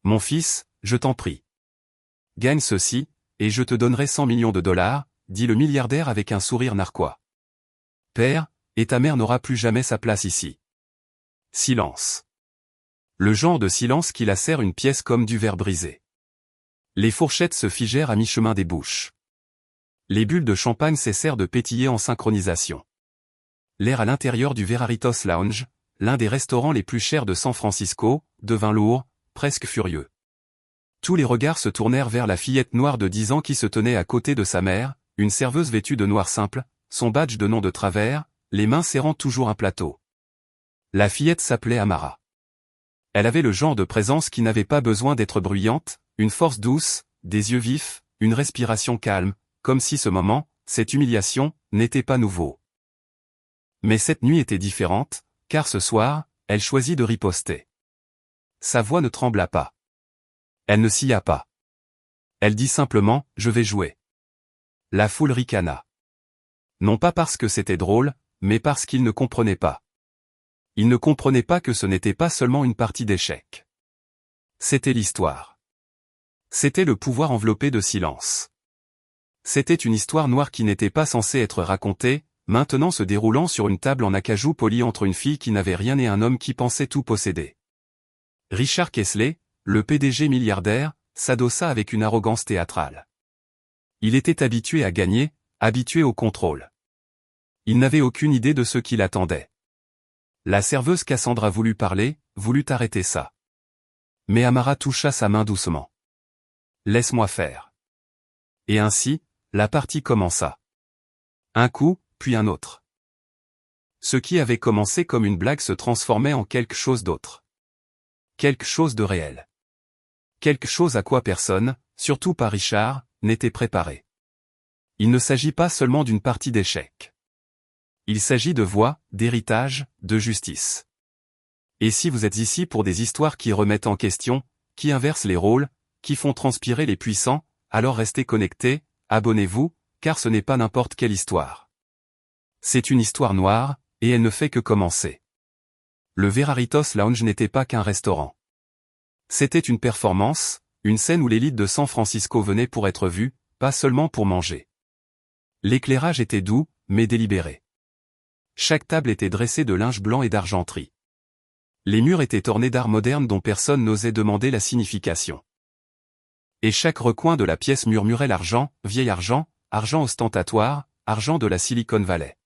Mon fils, je t'en prie. Gagne ceci, et je te donnerai 100 millions de dollars, dit le milliardaire avec un sourire narquois. Père, et ta mère n'aura plus jamais sa place ici. Silence. Le genre de silence qui lacère une pièce comme du verre brisé. Les fourchettes se figèrent à mi-chemin des bouches. Les bulles de champagne cessèrent de pétiller en synchronisation. L'air à l'intérieur du Veraritos Lounge, l'un des restaurants les plus chers de San Francisco, devint lourd, presque furieux. Tous les regards se tournèrent vers la fillette noire de 10 ans qui se tenait à côté de sa mère, une serveuse vêtue de noir simple, son badge de nom de travers, les mains serrant toujours un plateau. La fillette s'appelait Amara. Elle avait le genre de présence qui n'avait pas besoin d'être bruyante, une force douce, des yeux vifs, une respiration calme, comme si ce moment, cette humiliation, n'était pas nouveau. Mais cette nuit était différente, car ce soir, elle choisit de riposter. Sa voix ne trembla pas. Elle ne scia pas. Elle dit simplement, « Je vais jouer ». La foule ricana. Non pas parce que c'était drôle, mais parce qu'ils ne comprenaient pas. Ils ne comprenaient pas que ce n'était pas seulement une partie d'échecs. C'était l'histoire. C'était le pouvoir enveloppé de silence. C'était une histoire noire qui n'était pas censée être racontée, maintenant se déroulant sur une table en acajou poli entre une fille qui n'avait rien et un homme qui pensait tout posséder. Richard Kessler, le PDG milliardaire, s'adossa avec une arrogance théâtrale. Il était habitué à gagner, habitué au contrôle. Il n'avait aucune idée de ce qui l'attendait. La serveuse Cassandra voulut parler, voulut arrêter ça. Mais Amara toucha sa main doucement. « Laisse-moi faire. » Et ainsi, la partie commença. Un coup, puis un autre. Ce qui avait commencé comme une blague se transformait en quelque chose d'autre. Quelque chose de réel. Quelque chose à quoi personne, surtout pas Richard, n'était préparé. Il ne s'agit pas seulement d'une partie d'échecs. Il s'agit de voix, d'héritage, de justice. Et si vous êtes ici pour des histoires qui remettent en question, qui inversent les rôles, qui font transpirer les puissants, alors restez connectés, abonnez-vous, car ce n'est pas n'importe quelle histoire. C'est une histoire noire, et elle ne fait que commencer. Le Veraritos Lounge n'était pas qu'un restaurant. C'était une performance, une scène où l'élite de San Francisco venait pour être vue, pas seulement pour manger. L'éclairage était doux, mais délibéré. Chaque table était dressée de linge blanc et d'argenterie. Les murs étaient ornés d'art moderne dont personne n'osait demander la signification. Et chaque recoin de la pièce murmurait l'argent, vieil argent, argent ostentatoire, argent de la Silicon Valley.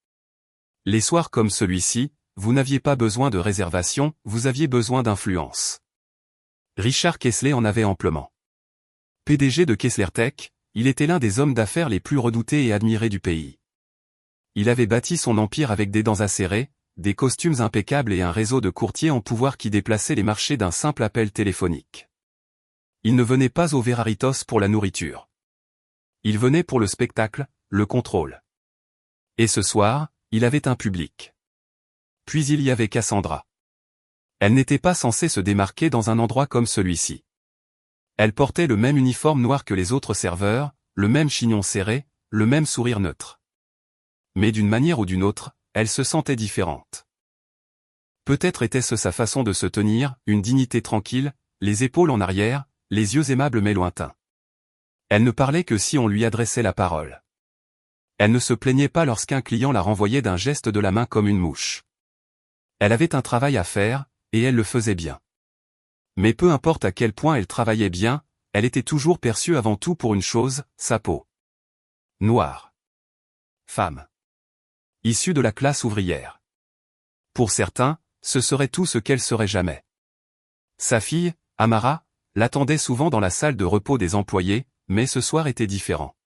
Les soirs comme celui-ci, vous n'aviez pas besoin de réservation, vous aviez besoin d'influence. Richard Kessler en avait amplement. PDG de Kessler Tech, il était l'un des hommes d'affaires les plus redoutés et admirés du pays. Il avait bâti son empire avec des dents acérées, des costumes impeccables et un réseau de courtiers en pouvoir qui déplaçait les marchés d'un simple appel téléphonique. Il ne venait pas au Veraritos pour la nourriture. Il venait pour le spectacle, le contrôle. Et ce soir, il avait un public. Puis il y avait Cassandra. Elle n'était pas censée se démarquer dans un endroit comme celui-ci. Elle portait le même uniforme noir que les autres serveurs, le même chignon serré, le même sourire neutre. Mais d'une manière ou d'une autre, elle se sentait différente. Peut-être était-ce sa façon de se tenir, une dignité tranquille, les épaules en arrière, les yeux aimables mais lointains. Elle ne parlait que si on lui adressait la parole. Elle ne se plaignait pas lorsqu'un client la renvoyait d'un geste de la main comme une mouche. Elle avait un travail à faire, et elle le faisait bien. Mais peu importe à quel point elle travaillait bien, elle était toujours perçue avant tout pour une chose, sa peau. Noire. Femme. Issue de la classe ouvrière. Pour certains, ce serait tout ce qu'elle serait jamais. Sa fille, Amara, l'attendait souvent dans la salle de repos des employés, mais ce soir était différent.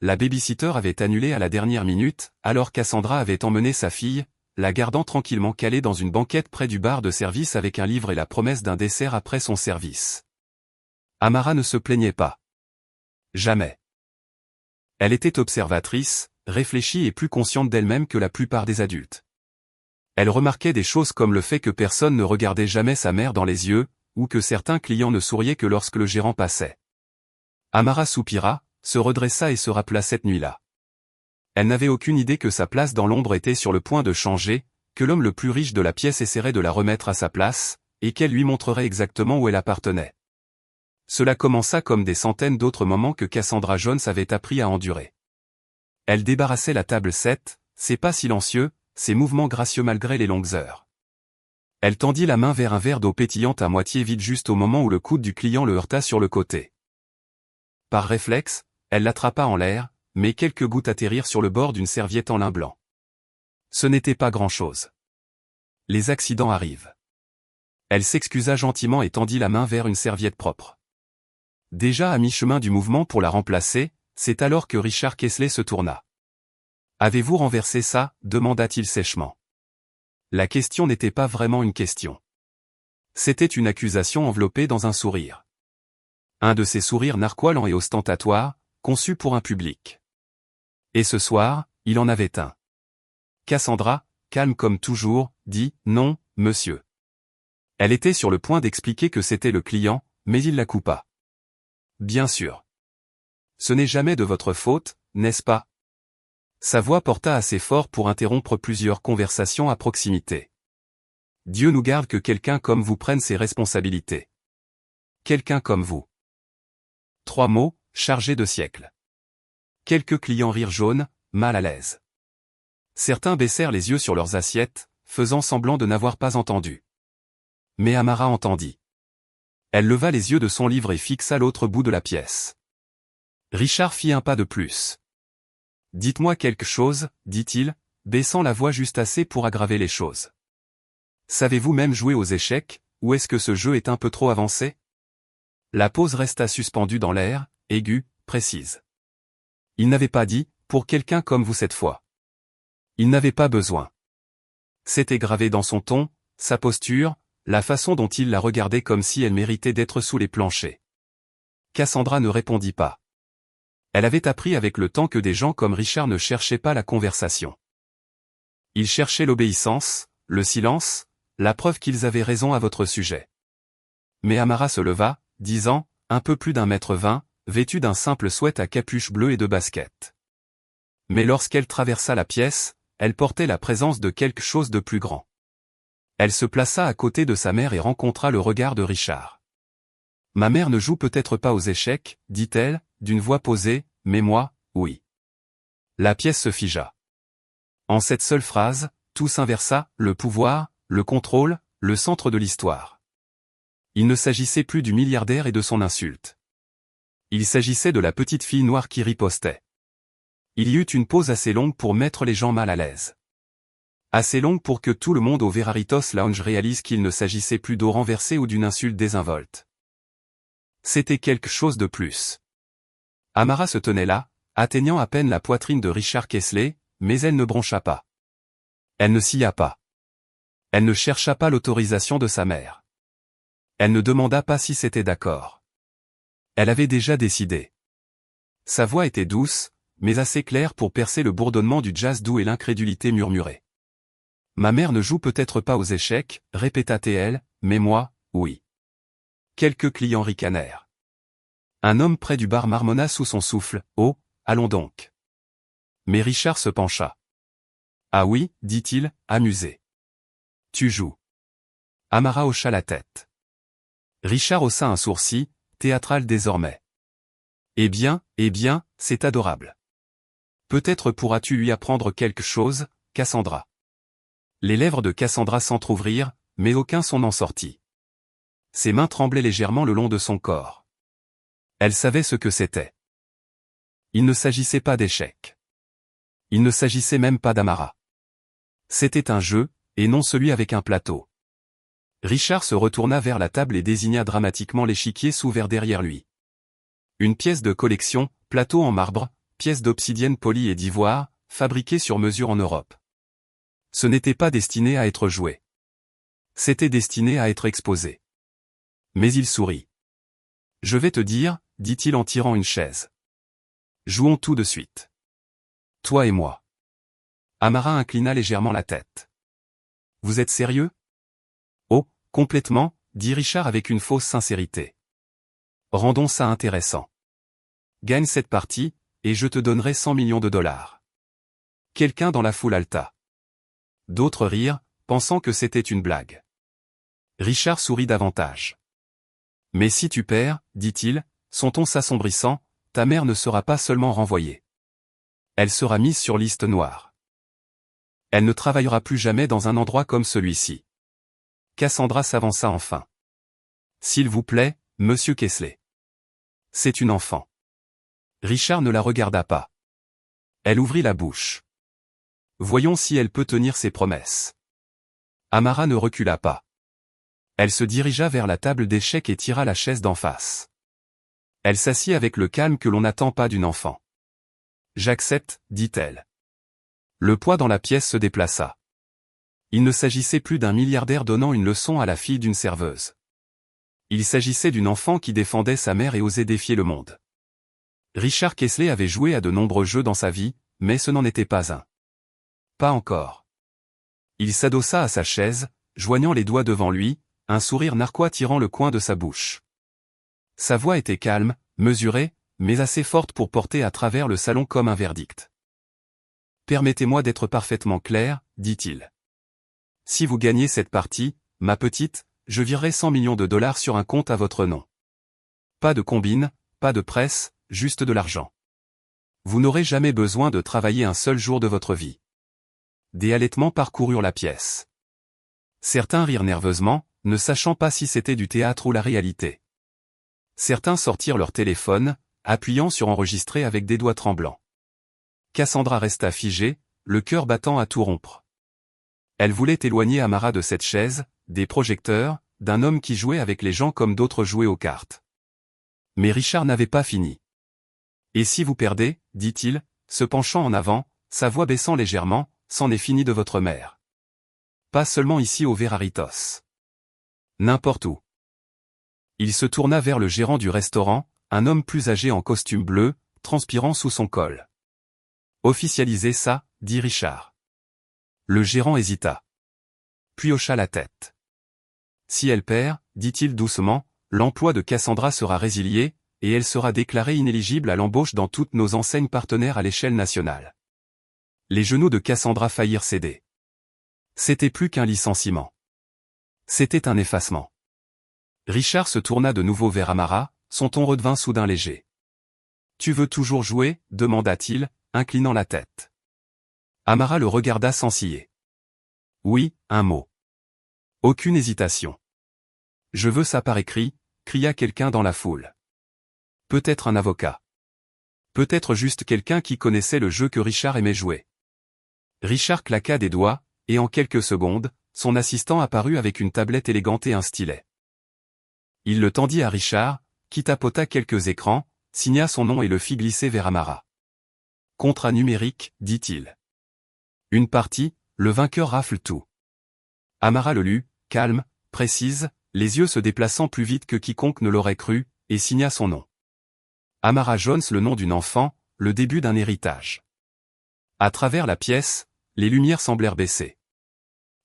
La babysitter avait annulé à la dernière minute, alors Cassandra avait emmené sa fille, la gardant tranquillement calée dans une banquette près du bar de service avec un livre et la promesse d'un dessert après son service. Amara ne se plaignait pas. Jamais. Elle était observatrice, réfléchie et plus consciente d'elle-même que la plupart des adultes. Elle remarquait des choses comme le fait que personne ne regardait jamais sa mère dans les yeux, ou que certains clients ne souriaient que lorsque le gérant passait. Amara soupira, se redressa et se rappela cette nuit-là. Elle n'avait aucune idée que sa place dans l'ombre était sur le point de changer, que l'homme le plus riche de la pièce essaierait de la remettre à sa place, et qu'elle lui montrerait exactement où elle appartenait. Cela commença comme des centaines d'autres moments que Cassandra Jones avait appris à endurer. Elle débarrassait la table 7, ses pas silencieux, ses mouvements gracieux malgré les longues heures. Elle tendit la main vers un verre d'eau pétillante à moitié vide juste au moment où le coude du client le heurta sur le côté. Par réflexe, elle l'attrapa en l'air, mais quelques gouttes atterrirent sur le bord d'une serviette en lin blanc. Ce n'était pas grand-chose. Les accidents arrivent. Elle s'excusa gentiment et tendit la main vers une serviette propre. Déjà à mi-chemin du mouvement pour la remplacer, c'est alors que Richard Kessler se tourna. « Avez-vous renversé ça ?» demanda-t-il sèchement. La question n'était pas vraiment une question. C'était une accusation enveloppée dans un sourire. Un de ces sourires narquois lents et ostentatoires, conçus pour un public. Et ce soir, il en avait un. Cassandra, calme comme toujours, dit « Non, monsieur ». Elle était sur le point d'expliquer que c'était le client, mais il la coupa. « Bien sûr. Ce n'est jamais de votre faute, n'est-ce pas ?» Sa voix porta assez fort pour interrompre plusieurs conversations à proximité. « Dieu nous garde que quelqu'un comme vous prenne ses responsabilités. Quelqu'un comme vous. » 3 mots, chargés de siècles. Quelques clients rirent jaunes, mal à l'aise. Certains baissèrent les yeux sur leurs assiettes, faisant semblant de n'avoir pas entendu. Mais Amara entendit. Elle leva les yeux de son livre et fixa l'autre bout de la pièce. Richard fit un pas de plus. « Dites-moi quelque chose, dit-il, baissant la voix juste assez pour aggraver les choses. Savez-vous même jouer aux échecs, ou est-ce que ce jeu est un peu trop avancé ?» La pause resta suspendue dans l'air, aiguë, précise. Il n'avait pas dit « pour quelqu'un comme vous cette fois ». Il n'avait pas besoin. C'était gravé dans son ton, sa posture, la façon dont il la regardait comme si elle méritait d'être sous les planchers. Cassandra ne répondit pas. Elle avait appris avec le temps que des gens comme Richard ne cherchaient pas la conversation. Ils cherchaient l'obéissance, le silence, la preuve qu'ils avaient raison à votre sujet. Mais Amara se leva, disant, un peu plus d'1,20 m, vêtue d'un simple sweat à capuche bleue et de baskets. Mais lorsqu'elle traversa la pièce, elle portait la présence de quelque chose de plus grand. Elle se plaça à côté de sa mère et rencontra le regard de Richard. « Ma mère ne joue peut-être pas aux échecs, dit-elle, d'une voix posée, mais moi, oui. » La pièce se figea. En cette seule phrase, tout s'inversa, le pouvoir, le contrôle, le centre de l'histoire. Il ne s'agissait plus du milliardaire et de son insulte. Il s'agissait de la petite fille noire qui ripostait. Il y eut une pause assez longue pour mettre les gens mal à l'aise. Assez longue pour que tout le monde au Veraritos Lounge réalise qu'il ne s'agissait plus d'eau renversée ou d'une insulte désinvolte. C'était quelque chose de plus. Amara se tenait là, atteignant à peine la poitrine de Richard Kessler, mais elle ne broncha pas. Elle ne sia pas. Elle ne chercha pas l'autorisation de sa mère. Elle ne demanda pas si c'était d'accord. Elle avait déjà décidé. Sa voix était douce, mais assez claire pour percer le bourdonnement du jazz doux et l'incrédulité murmurée. « Ma mère ne joue peut-être pas aux échecs, répéta-t-elle, mais moi, oui. » Quelques clients ricanèrent. Un homme près du bar marmonna sous son souffle, « Oh, allons donc. » Mais Richard se pencha. « Ah oui, dit-il, amusé. Tu joues. » Amara hocha la tête. Richard haussa un sourcil, théâtral désormais. « eh bien, c'est adorable. Peut-être pourras-tu lui apprendre quelque chose, Cassandra. » Les lèvres de Cassandra s'entr'ouvrirent, mais aucun son n'en sortit. Ses mains tremblaient légèrement le long de son corps. Elle savait ce que c'était. Il ne s'agissait pas d'échecs. Il ne s'agissait même pas d'Amara. C'était un jeu, et non celui avec un plateau. Richard se retourna vers la table et désigna dramatiquement l'échiquier s'ouvert derrière lui. Une pièce de collection, plateau en marbre, pièce d'obsidienne polie et d'ivoire, fabriquée sur mesure en Europe. Ce n'était pas destiné à être joué. C'était destiné à être exposé. Mais il sourit. « Je vais te dire, dit-il en tirant une chaise. Jouons tout de suite. Toi et moi. » Amara inclina légèrement la tête. « Vous êtes sérieux ? » « Oh, complètement, dit Richard avec une fausse sincérité. Rendons ça intéressant. Gagne cette partie, et je te donnerai 100 millions de dollars. Quelqu'un dans la foule haleta. D'autres rirent, pensant que c'était une blague. Richard sourit davantage. Mais si tu perds, dit-il, son ton s'assombrissant, ta mère ne sera pas seulement renvoyée. Elle sera mise sur liste noire. Elle ne travaillera plus jamais dans un endroit comme celui-ci. Cassandra s'avança enfin. S'il vous plaît, monsieur Kingsley. C'est une enfant. Richard ne la regarda pas. Elle ouvrit la bouche. Voyons si elle peut tenir ses promesses. Amara ne recula pas. Elle se dirigea vers la table d'échecs et tira la chaise d'en face. Elle s'assit avec le calme que l'on n'attend pas d'une enfant. J'accepte, dit-elle. Le poids dans la pièce se déplaça. Il ne s'agissait plus d'un milliardaire donnant une leçon à la fille d'une serveuse. Il s'agissait d'une enfant qui défendait sa mère et osait défier le monde. Richard Kingsley avait joué à de nombreux jeux dans sa vie, mais ce n'en était pas un. Pas encore. Il s'adossa à sa chaise, joignant les doigts devant lui, un sourire narquois tirant le coin de sa bouche. Sa voix était calme, mesurée, mais assez forte pour porter à travers le salon comme un verdict. Permettez-moi d'être parfaitement clair, dit-il. Si vous gagnez cette partie, ma petite, je virerai 100 millions de dollars sur un compte à votre nom. Pas de combine, pas de presse, juste de l'argent. Vous n'aurez jamais besoin de travailler un seul jour de votre vie. Des halètements parcoururent la pièce. Certains rirent nerveusement, ne sachant pas si c'était du théâtre ou la réalité. Certains sortirent leur téléphone, appuyant sur enregistrer avec des doigts tremblants. Cassandra resta figée, le cœur battant à tout rompre. Elle voulait éloigner Amara de cette chaise, des projecteurs, d'un homme qui jouait avec les gens comme d'autres jouaient aux cartes. Mais Richard n'avait pas fini. Et si vous perdez, dit-il, se penchant en avant, sa voix baissant légèrement, c'en est fini de votre mère. Pas seulement ici au Veraritos. N'importe où. Il se tourna vers le gérant du restaurant, un homme plus âgé en costume bleu, transpirant sous son col. Officialisez ça, dit Richard. Le gérant hésita. Puis hocha la tête. Si elle perd, dit-il doucement, l'emploi de Cassandra sera résilié, et elle sera déclarée inéligible à l'embauche dans toutes nos enseignes partenaires à l'échelle nationale. Les genoux de Cassandra faillirent céder. C'était plus qu'un licenciement. C'était un effacement. Richard se tourna de nouveau vers Amara, son ton redevint soudain léger. Tu veux toujours jouer, demanda-t-il, inclinant la tête. Amara le regarda sans ciller. Oui, un mot. Aucune hésitation. Je veux ça par écrit, cria quelqu'un dans la foule. Peut-être un avocat. Peut-être juste quelqu'un qui connaissait le jeu que Richard aimait jouer. Richard claqua des doigts, et en quelques secondes, son assistant apparut avec une tablette élégante et un stylet. Il le tendit à Richard, qui tapota quelques écrans, signa son nom et le fit glisser vers Amara. Contrat numérique, dit-il. Une partie, le vainqueur rafle tout. Amara le lut, calme, précise, les yeux se déplaçant plus vite que quiconque ne l'aurait cru, et signa son nom. Amara Jones, le nom d'une enfant, le début d'un héritage. À travers la pièce, les lumières semblèrent baisser.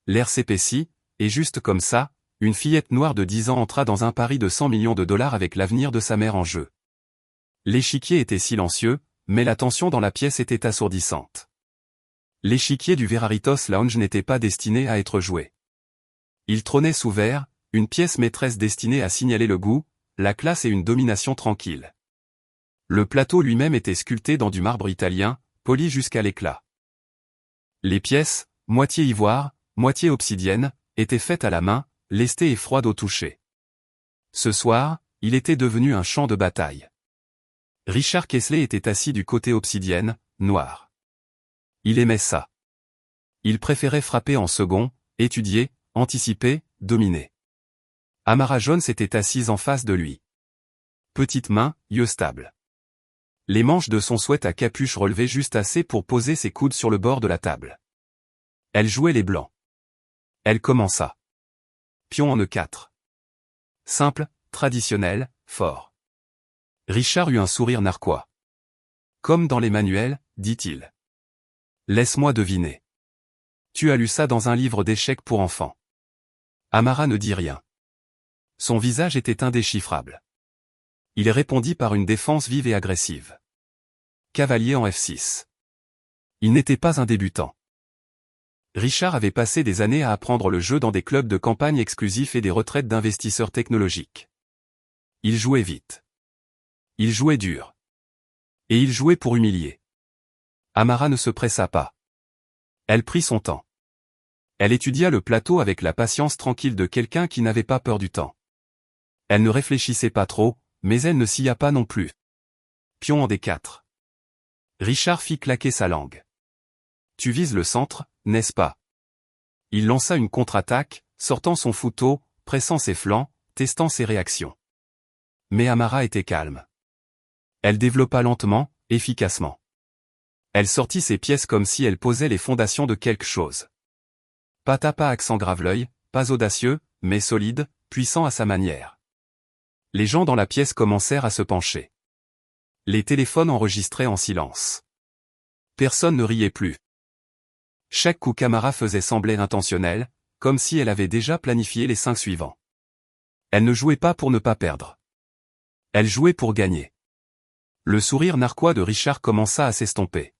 L'air s'épaissit, et juste comme ça, une fillette noire de 10 ans entra dans un pari de 100 millions de dollars avec l'avenir de sa mère en jeu. L'échiquier était silencieux, mais la tension dans la pièce était assourdissante. L'échiquier du Veraritos Lounge n'était pas destiné à être joué. Il trônait sous verre, une pièce maîtresse destinée à signaler le goût, la classe et une domination tranquille. Le plateau lui-même était sculpté dans du marbre italien, poli jusqu'à l'éclat. Les pièces, moitié ivoire, moitié obsidienne, étaient faites à la main, lestées et froides au toucher. Ce soir, il était devenu un champ de bataille. Richard Kingsley était assis du côté obsidienne, noir. Il aimait ça. Il préférait frapper en second, étudier, anticiper, dominer. Amara Jones était assise en face de lui. Petite main, yeux stables. Les manches de son sweat à capuche relevaient juste assez pour poser ses coudes sur le bord de la table. Elle jouait les blancs. Elle commença. Pion en E4. Simple, traditionnel, fort. Richard eut un sourire narquois. Comme dans les manuels, dit-il. Laisse-moi deviner. Tu as lu ça dans un livre d'échecs pour enfants. Amara ne dit rien. Son visage était indéchiffrable. Il répondit par une défense vive et agressive. Cavalier en F6. Il n'était pas un débutant. Richard avait passé des années à apprendre le jeu dans des clubs de campagne exclusifs et des retraites d'investisseurs technologiques. Il jouait vite. Il jouait dur. Et il jouait pour humilier. Amara ne se pressa pas. Elle prit son temps. Elle étudia le plateau avec la patience tranquille de quelqu'un qui n'avait pas peur du temps. Elle ne réfléchissait pas trop, mais elle ne scia pas non plus. Pion en D4. Richard fit claquer sa langue. Tu vises le centre, n'est-ce pas? Il lança une contre-attaque, sortant son fouteau, pressant ses flancs, testant ses réactions. Mais Amara était calme. Elle développa lentement, efficacement. Elle sortit ses pièces comme si elle posait les fondations de quelque chose. Pas accent grave-l'œil, pas audacieux, mais solide, puissant à sa manière. Les gens dans la pièce commencèrent à se pencher. Les téléphones enregistraient en silence. Personne ne riait plus. Chaque coup qu'Amara faisait semblait intentionnel, comme si elle avait déjà planifié les 5 suivants. Elle ne jouait pas pour ne pas perdre. Elle jouait pour gagner. Le sourire narquois de Richard commença à s'estomper.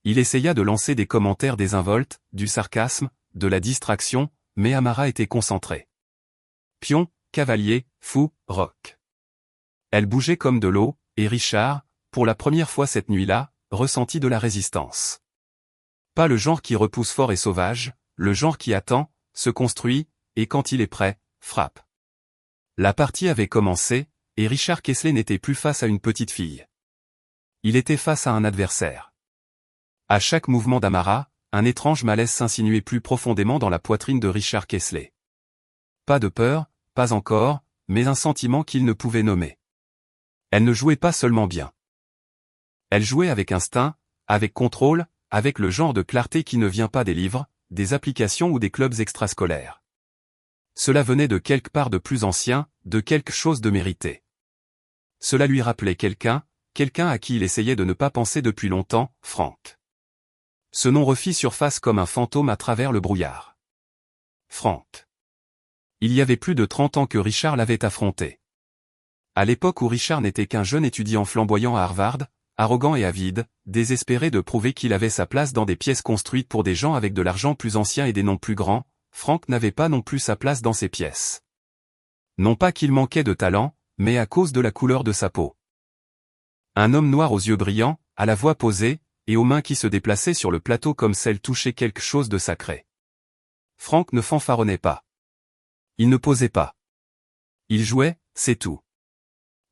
Il essaya de lancer des commentaires désinvoltes, du sarcasme, de la distraction, mais Amara était concentrée. Pion, cavalier, fou, roc. Elle bougeait comme de l'eau, et Richard, pour la première fois cette nuit-là, ressentit de la résistance. Pas le genre qui repousse fort et sauvage, le genre qui attend, se construit, et quand il est prêt, frappe. La partie avait commencé, et Richard Kessler n'était plus face à une petite fille. Il était face à un adversaire. À chaque mouvement d'Amara, un étrange malaise s'insinuait plus profondément dans la poitrine de Richard Kessler. Pas de peur, pas encore, mais un sentiment qu'il ne pouvait nommer. Elle ne jouait pas seulement bien. Elle jouait avec instinct, avec contrôle, avec le genre de clarté qui ne vient pas des livres, des applications ou des clubs extrascolaires. Cela venait de quelque part de plus ancien, de quelque chose de mérité. Cela lui rappelait quelqu'un à qui il essayait de ne pas penser depuis longtemps, Franck. Ce nom refit surface comme un fantôme à travers le brouillard. Franck. Il y avait plus de 30 ans que Richard l'avait affronté. À l'époque où Richard n'était qu'un jeune étudiant flamboyant à Harvard, arrogant et avide, désespéré de prouver qu'il avait sa place dans des pièces construites pour des gens avec de l'argent plus ancien et des noms plus grands, Franck n'avait pas non plus sa place dans ces pièces. Non pas qu'il manquait de talent, mais à cause de la couleur de sa peau. Un homme noir aux yeux brillants, à la voix posée, et aux mains qui se déplaçaient sur le plateau comme celles touchaient quelque chose de sacré. Franck ne fanfaronnait pas. Il ne posait pas. Il jouait, c'est tout.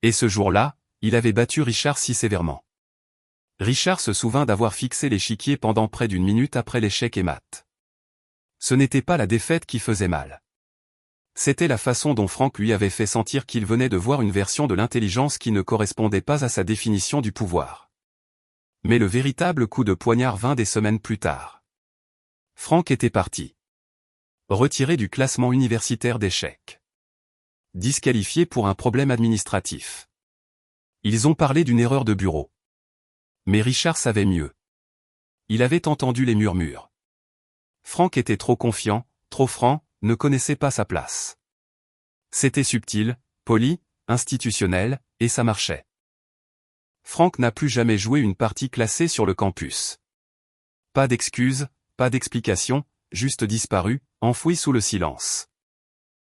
Et ce jour-là, il avait battu Richard si sévèrement. Richard se souvint d'avoir fixé l'échiquier pendant près d'une minute après l'échec et mat. Ce n'était pas la défaite qui faisait mal. C'était la façon dont Franck lui avait fait sentir qu'il venait de voir une version de l'intelligence qui ne correspondait pas à sa définition du pouvoir. Mais le véritable coup de poignard vint des semaines plus tard. Franck était parti. Retiré du classement universitaire d'échecs. Disqualifié pour un problème administratif. Ils ont parlé d'une erreur de bureau. Mais Richard savait mieux. Il avait entendu les murmures. Franck était trop confiant, trop franc, ne connaissait pas sa place. C'était subtil, poli, institutionnel, et ça marchait. Franck n'a plus jamais joué une partie classée sur le campus. Pas d'excuses, pas d'explications, juste disparu, enfoui sous le silence.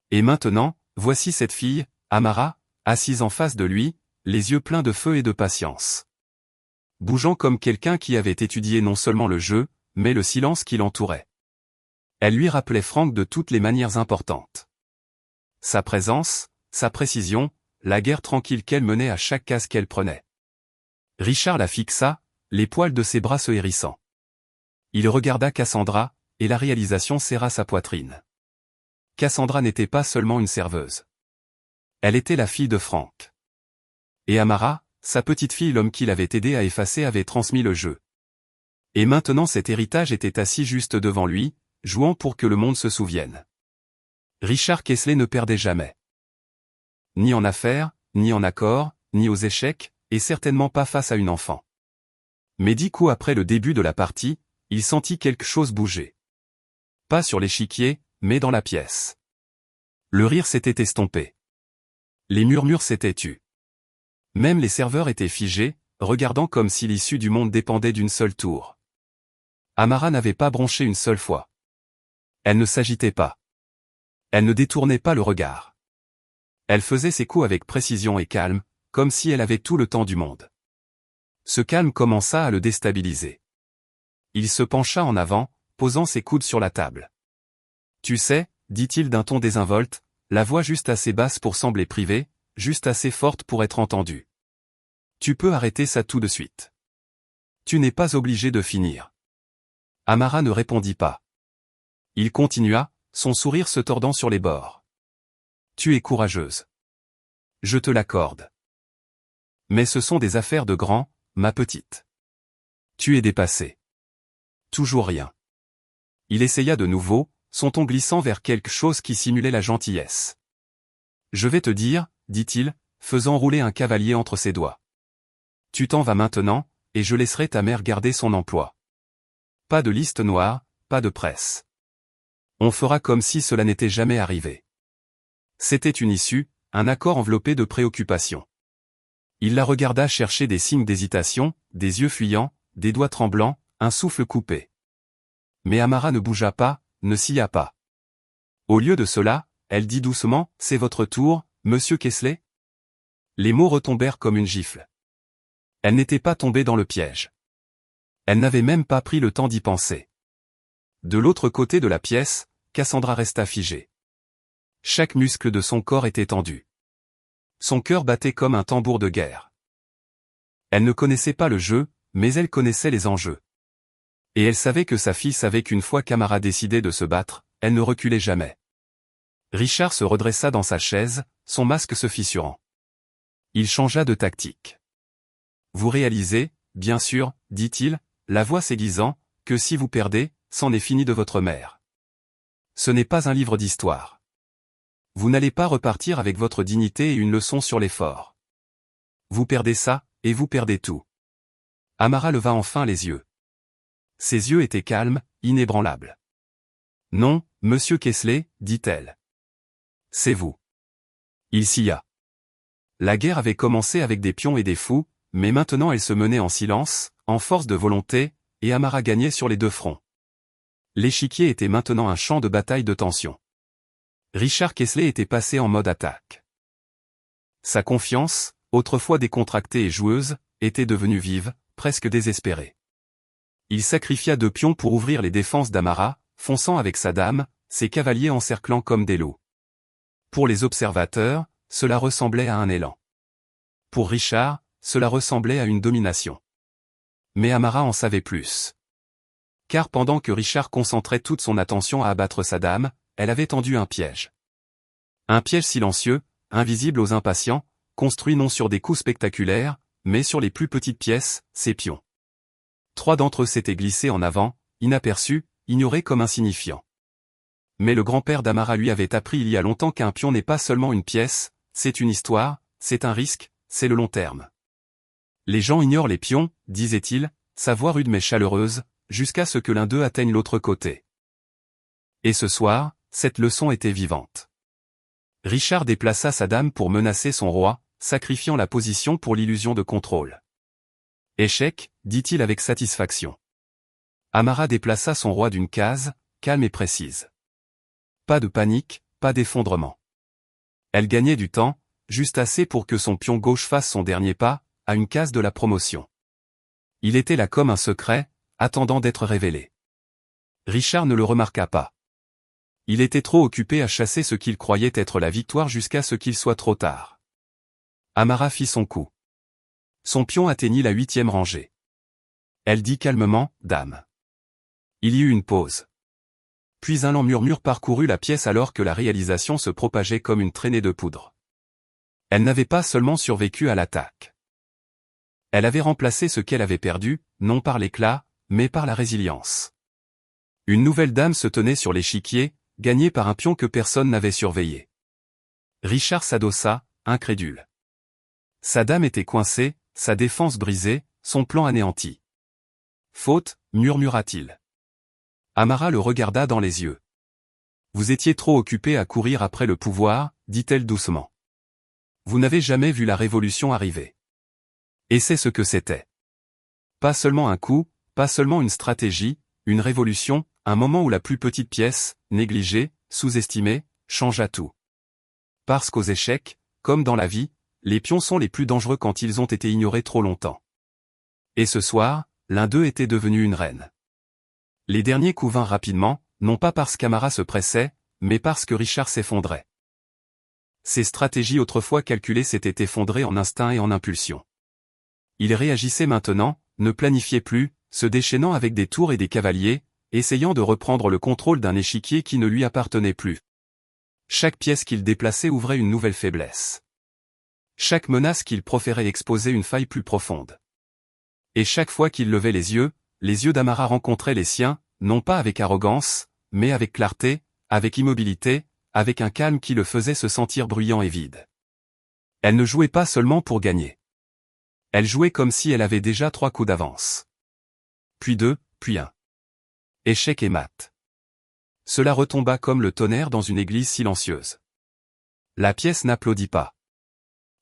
Et maintenant, voici cette fille, Amara, assise en face de lui, les yeux pleins de feu et de patience. Bougeant comme quelqu'un qui avait étudié non seulement le jeu, mais le silence qui l'entourait. Elle lui rappelait Franck de toutes les manières importantes. Sa présence, sa précision, la guerre tranquille qu'elle menait à chaque case qu'elle prenait. Richard la fixa, les poils de ses bras se hérissant. Il regarda Cassandra, et la réalisation serra sa poitrine. Cassandra n'était pas seulement une serveuse. Elle était la fille de Franck. Et Amara, sa petite fille, l'homme qui l'avait aidé à effacer, avait transmis le jeu. Et maintenant cet héritage était assis juste devant lui, jouant pour que le monde se souvienne. Richard Kessler ne perdait jamais. Ni en affaires, ni en accords, ni aux échecs, et certainement pas face à une enfant. Mais 10 coups après le début de la partie, il sentit quelque chose bouger. Pas sur l'échiquier, mais dans la pièce. Le rire s'était estompé. Les murmures s'étaient tus. Même les serveurs étaient figés, regardant comme si l'issue du monde dépendait d'une seule tour. Amara n'avait pas bronché une seule fois. Elle ne s'agitait pas. Elle ne détournait pas le regard. Elle faisait ses coups avec précision et calme, comme si elle avait tout le temps du monde. Ce calme commença à le déstabiliser. Il se pencha en avant, posant ses coudes sur la table. Tu sais, dit-il d'un ton désinvolte, la voix juste assez basse pour sembler privée, juste assez forte pour être entendue. Tu peux arrêter ça tout de suite. Tu n'es pas obligé de finir. Amara ne répondit pas. Il continua, son sourire se tordant sur les bords. Tu es courageuse. Je te l'accorde. Mais ce sont des affaires de grands, ma petite. Tu es dépassée. Toujours rien. Il essaya de nouveau, son ton glissant vers quelque chose qui simulait la gentillesse. Je vais te dire, dit-il, faisant rouler un cavalier entre ses doigts. Tu t'en vas maintenant, et je laisserai ta mère garder son emploi. Pas de liste noire, pas de presse. On fera comme si cela n'était jamais arrivé. C'était une issue, un accord enveloppé de préoccupation. Il la regarda chercher des signes d'hésitation, des yeux fuyants, des doigts tremblants, un souffle coupé. Mais Amara ne bougea pas, ne sia pas. Au lieu de cela, elle dit doucement, « C'est votre tour, monsieur Kessler ?» Les mots retombèrent comme une gifle. Elle n'était pas tombée dans le piège. Elle n'avait même pas pris le temps d'y penser. De l'autre côté de la pièce, Cassandra resta figée. Chaque muscle de son corps était tendu. Son cœur battait comme un tambour de guerre. Elle ne connaissait pas le jeu, mais elle connaissait les enjeux. Et elle savait que sa fille savait qu'une fois qu'Amara décidait de se battre, elle ne reculait jamais. Richard se redressa dans sa chaise, son masque se fissurant. Il changea de tactique. Vous réalisez, bien sûr, dit-il, la voix s'aiguisant, que si vous perdez, c'en est fini de votre mère. Ce n'est pas un livre d'histoire. Vous n'allez pas repartir avec votre dignité et une leçon sur l'effort. Vous perdez ça, et vous perdez tout. Amara leva enfin les yeux. Ses yeux étaient calmes, inébranlables. Non, monsieur Kessler, dit-elle. C'est vous. Il sia. La guerre avait commencé avec des pions et des fous, mais maintenant elle se menait en silence, en force de volonté, et Amara gagnait sur les deux fronts. L'échiquier était maintenant un champ de bataille de tension. Richard Kessler était passé en mode attaque. Sa confiance, autrefois décontractée et joueuse, était devenue vive, presque désespérée. Il sacrifia 2 pions pour ouvrir les défenses d'Amara, fonçant avec sa dame, ses cavaliers encerclant comme des loups. Pour les observateurs, cela ressemblait à un élan. Pour Richard, cela ressemblait à une domination. Mais Amara en savait plus. Car pendant que Richard concentrait toute son attention à abattre sa dame, elle avait tendu un piège. Un piège silencieux, invisible aux impatients, construit non sur des coups spectaculaires, mais sur les plus petites pièces, ses pions. 3 d'entre eux s'étaient glissés en avant, inaperçus, ignorés comme insignifiants. Mais le grand-père d'Amara lui avait appris il y a longtemps qu'un pion n'est pas seulement une pièce, c'est une histoire, c'est un risque, c'est le long terme. Les gens ignorent les pions, disait-il, sa voix rude mais chaleureuse, jusqu'à ce que l'un d'eux atteigne l'autre côté. Et ce soir, cette leçon était vivante. Richard déplaça sa dame pour menacer son roi, sacrifiant la position pour l'illusion de contrôle. Échec, dit-il avec satisfaction. Amara déplaça son roi d'une case, calme et précise. Pas de panique, pas d'effondrement. Elle gagnait du temps, juste assez pour que son pion gauche fasse son dernier pas, à une case de la promotion. Il était là comme un secret, attendant d'être révélé. Richard ne le remarqua pas. Il était trop occupé à chasser ce qu'il croyait être la victoire jusqu'à ce qu'il soit trop tard. Amara fit son coup. Son pion atteignit la 8e rangée. Elle dit calmement, « Dame. » Il y eut une pause. Puis un lent murmure parcourut la pièce alors que la réalisation se propageait comme une traînée de poudre. Elle n'avait pas seulement survécu à l'attaque. Elle avait remplacé ce qu'elle avait perdu, non par l'éclat, mais par la résilience. Une nouvelle dame se tenait sur l'échiquier, gagnée par un pion que personne n'avait surveillé. Richard s'adossa, incrédule. Sa dame était coincée, sa défense brisée, son plan anéanti. Faute, murmura-t-il. Amara le regarda dans les yeux. Vous étiez trop occupé à courir après le pouvoir, dit-elle doucement. Vous n'avez jamais vu la révolution arriver. Et c'est ce que c'était. Pas seulement un coup, pas seulement une stratégie, une révolution, un moment où la plus petite pièce, négligée, sous-estimée, changea tout. Parce qu'aux échecs, comme dans la vie, les pions sont les plus dangereux quand ils ont été ignorés trop longtemps. Et ce soir, l'un d'eux était devenu une reine. Les derniers coups vinrent rapidement, non pas parce qu'Amara se pressait, mais parce que Richard s'effondrait. Ses stratégies autrefois calculées s'étaient effondrées en instinct et en impulsion. Il réagissait maintenant, ne planifiait plus, se déchaînant avec des tours et des cavaliers, essayant de reprendre le contrôle d'un échiquier qui ne lui appartenait plus. Chaque pièce qu'il déplaçait ouvrait une nouvelle faiblesse. Chaque menace qu'il proférait exposait une faille plus profonde. Et chaque fois qu'il levait les yeux d'Amara rencontraient les siens, non pas avec arrogance, mais avec clarté, avec immobilité, avec un calme qui le faisait se sentir bruyant et vide. Elle ne jouait pas seulement pour gagner. Elle jouait comme si elle avait déjà 3 coups d'avance. Puis 2, puis 1. Échec et mat. Cela retomba comme le tonnerre dans une église silencieuse. La pièce n'applaudit pas.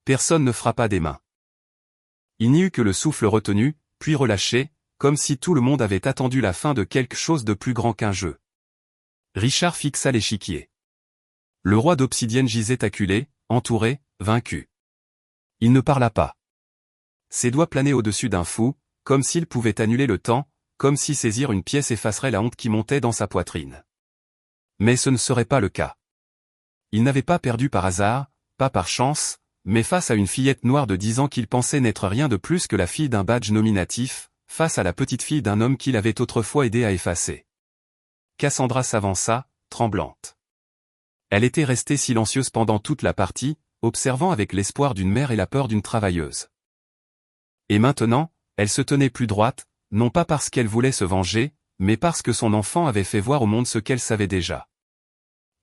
Personne ne frappa des mains. Il n'y eut que le souffle retenu, puis relâché, comme si tout le monde avait attendu la fin de quelque chose de plus grand qu'un jeu. Richard fixa l'échiquier. Le roi d'obsidienne gisait acculé, entouré, vaincu. Il ne parla pas. Ses doigts planaient au-dessus d'un fou, comme s'il pouvait annuler le temps, comme si saisir une pièce effacerait la honte qui montait dans sa poitrine. Mais ce ne serait pas le cas. Il n'avait pas perdu par hasard, pas par chance, mais face à une fillette noire de 10 ans qu'il pensait n'être rien de plus que la fille d'un badge nominatif, face à la petite fille d'un homme qu'il avait autrefois aidé à effacer. Cassandra s'avança, tremblante. Elle était restée silencieuse pendant toute la partie, observant avec l'espoir d'une mère et la peur d'une travailleuse. Et maintenant, elle se tenait plus droite, non pas parce qu'elle voulait se venger, mais parce que son enfant avait fait voir au monde ce qu'elle savait déjà.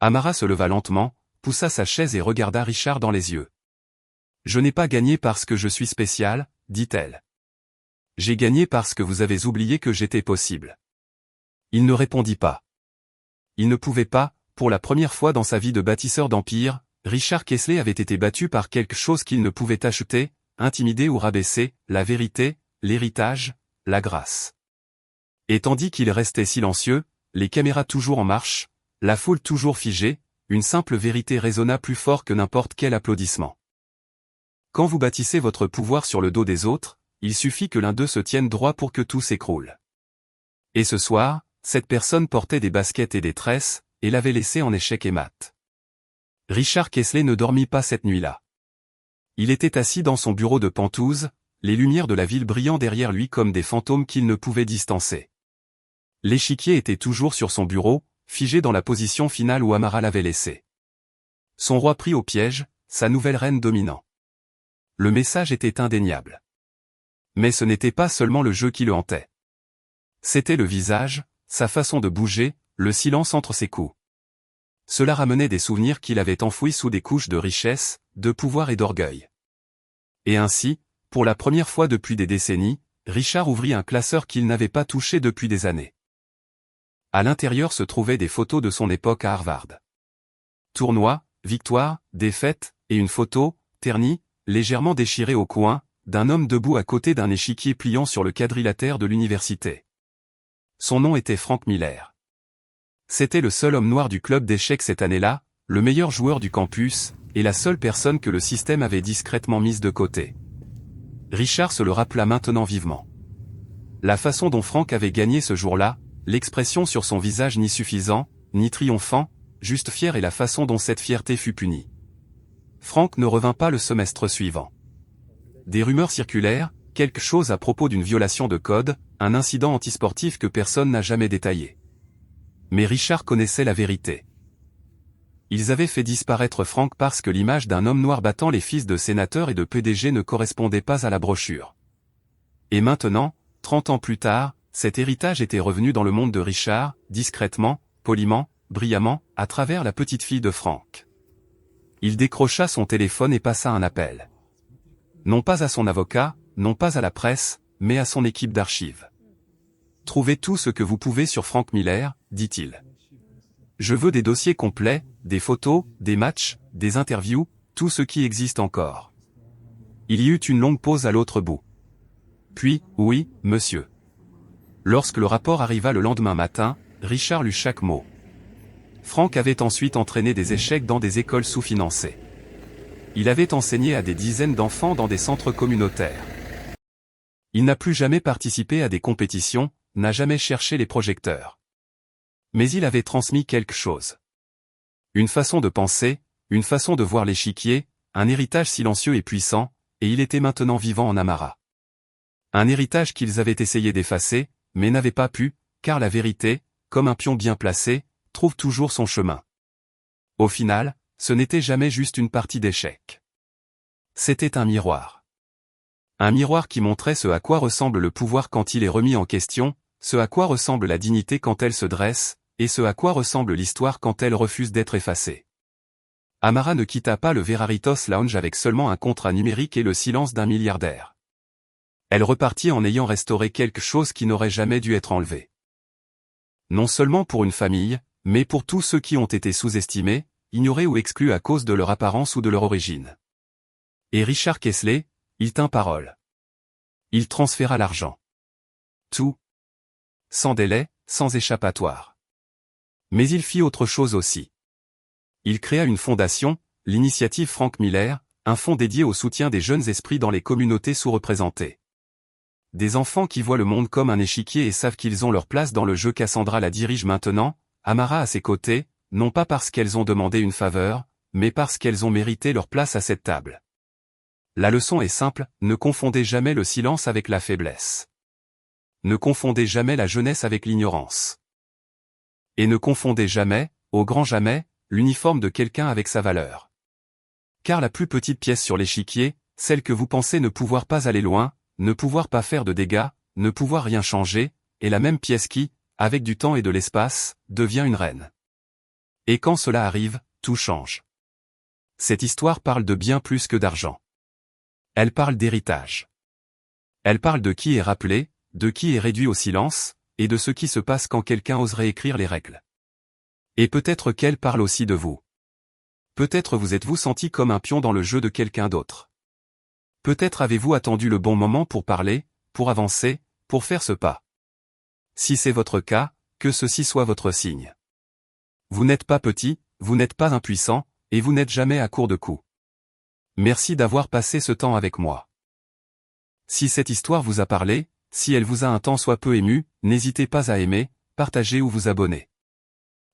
Amara se leva lentement, poussa sa chaise et regarda Richard dans les yeux. « Je n'ai pas gagné parce que je suis spécial, dit-elle. J'ai gagné parce que vous avez oublié que j'étais possible. » Il ne répondit pas. Il ne pouvait pas, pour la première fois dans sa vie de bâtisseur d'empire, Richard Kessler avait été battu par quelque chose qu'il ne pouvait acheter, intimider ou rabaisser, la vérité, l'héritage, la grâce. Et tandis qu'il restait silencieux, les caméras toujours en marche, la foule toujours figée, une simple vérité résonna plus fort que n'importe quel applaudissement. Quand vous bâtissez votre pouvoir sur le dos des autres, il suffit que l'un d'eux se tienne droit pour que tout s'écroule. Et ce soir, cette personne portait des baskets et des tresses, et l'avait laissé en échec et mat. Richard Kessler ne dormit pas cette nuit-là. Il était assis dans son bureau de Penthouse, les lumières de la ville brillant derrière lui comme des fantômes qu'il ne pouvait distancer. L'échiquier était toujours sur son bureau, figé dans la position finale où Amara l'avait laissé. Son roi pris au piège, sa nouvelle reine dominant. Le message était indéniable. Mais ce n'était pas seulement le jeu qui le hantait. C'était le visage, sa façon de bouger, le silence entre ses coups. Cela ramenait des souvenirs qu'il avait enfouis sous des couches de richesse, de pouvoir et d'orgueil. Et ainsi, pour la première fois depuis des décennies, Richard ouvrit un classeur qu'il n'avait pas touché depuis des années. À l'intérieur se trouvaient des photos de son époque à Harvard. Tournois, victoires, défaites, et une photo, ternie, légèrement déchirée au coin, d'un homme debout à côté d'un échiquier pliant sur le quadrilatère de l'université. Son nom était Frank Miller. C'était le seul homme noir du club d'échecs cette année-là, le meilleur joueur du campus, et la seule personne que le système avait discrètement mise de côté. Richard se le rappela maintenant vivement. La façon dont Frank avait gagné ce jour-là, l'expression sur son visage ni suffisant, ni triomphant, juste fier et la façon dont cette fierté fut punie. Frank ne revint pas le semestre suivant. Des rumeurs circulèrent, quelque chose à propos d'une violation de code, un incident antisportif que personne n'a jamais détaillé. Mais Richard connaissait la vérité. Ils avaient fait disparaître Frank parce que l'image d'un homme noir battant les fils de sénateurs et de PDG ne correspondait pas à la brochure. Et maintenant, 30 ans plus tard, cet héritage était revenu dans le monde de Richard, discrètement, poliment, brillamment, à travers la petite fille de Frank. Il décrocha son téléphone et passa un appel. Non pas à son avocat, non pas à la presse, mais à son équipe d'archives. Trouvez tout ce que vous pouvez sur Frank Miller, dit-il. Je veux des dossiers complets, des photos, des matchs, des interviews, tout ce qui existe encore. Il y eut une longue pause à l'autre bout. Puis, oui, monsieur. Lorsque le rapport arriva le lendemain matin, Richard lut chaque mot. Frank avait ensuite entraîné des échecs dans des écoles sous-financées. Il avait enseigné à des dizaines d'enfants dans des centres communautaires. Il n'a plus jamais participé à des compétitions, n'a jamais cherché les projecteurs. Mais il avait transmis quelque chose. Une façon de penser, une façon de voir l'échiquier, un héritage silencieux et puissant, et il était maintenant vivant en Amara. Un héritage qu'ils avaient essayé d'effacer, mais n'avaient pas pu, car la vérité, comme un pion bien placé, trouve toujours son chemin. Au final, ce n'était jamais juste une partie d'échecs. C'était un miroir. Un miroir qui montrait ce à quoi ressemble le pouvoir quand il est remis en question, ce à quoi ressemble la dignité quand elle se dresse, et ce à quoi ressemble l'histoire quand elle refuse d'être effacée. Amara ne quitta pas le Veraritos Lounge avec seulement un contrat numérique et le silence d'un milliardaire. Elle repartit en ayant restauré quelque chose qui n'aurait jamais dû être enlevé. Non seulement pour une famille, mais pour tous ceux qui ont été sous-estimés, ignorés ou exclus à cause de leur apparence ou de leur origine. Et Richard Kessler, il tint parole. Il transféra l'argent. Tout. Sans délai, sans échappatoire. Mais il fit autre chose aussi. Il créa une fondation, l'initiative Frank Miller, un fonds dédié au soutien des jeunes esprits dans les communautés sous-représentées. Des enfants qui voient le monde comme un échiquier et savent qu'ils ont leur place dans le jeu. Cassandra la dirige maintenant, Amara à ses côtés, non pas parce qu'elles ont demandé une faveur, mais parce qu'elles ont mérité leur place à cette table. La leçon est simple, ne confondez jamais le silence avec la faiblesse. Ne confondez jamais la jeunesse avec l'ignorance. Et ne confondez jamais, au grand jamais, l'uniforme de quelqu'un avec sa valeur. Car la plus petite pièce sur l'échiquier, celle que vous pensez ne pouvoir pas aller loin, ne pouvoir pas faire de dégâts, ne pouvoir rien changer, est la même pièce qui, avec du temps et de l'espace, devient une reine. Et quand cela arrive, tout change. Cette histoire parle de bien plus que d'argent. Elle parle d'héritage. Elle parle de qui est rappelé, de qui est réduit au silence, et de ce qui se passe quand quelqu'un ose réécrire les règles. Et peut-être qu'elle parle aussi de vous. Peut-être vous êtes-vous senti comme un pion dans le jeu de quelqu'un d'autre. Peut-être avez-vous attendu le bon moment pour parler, pour avancer, pour faire ce pas. Si c'est votre cas, que ceci soit votre signe. Vous n'êtes pas petit, vous n'êtes pas impuissant, et vous n'êtes jamais à court de coups. Merci d'avoir passé ce temps avec moi. Si cette histoire vous a parlé, si elle vous a un tant soit peu ému, n'hésitez pas à aimer, partager ou vous abonner.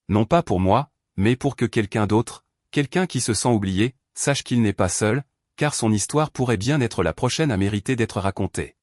Non pas pour moi, mais pour que quelqu'un d'autre, quelqu'un qui se sent oublié, sache qu'il n'est pas seul, car son histoire pourrait bien être la prochaine à mériter d'être racontée.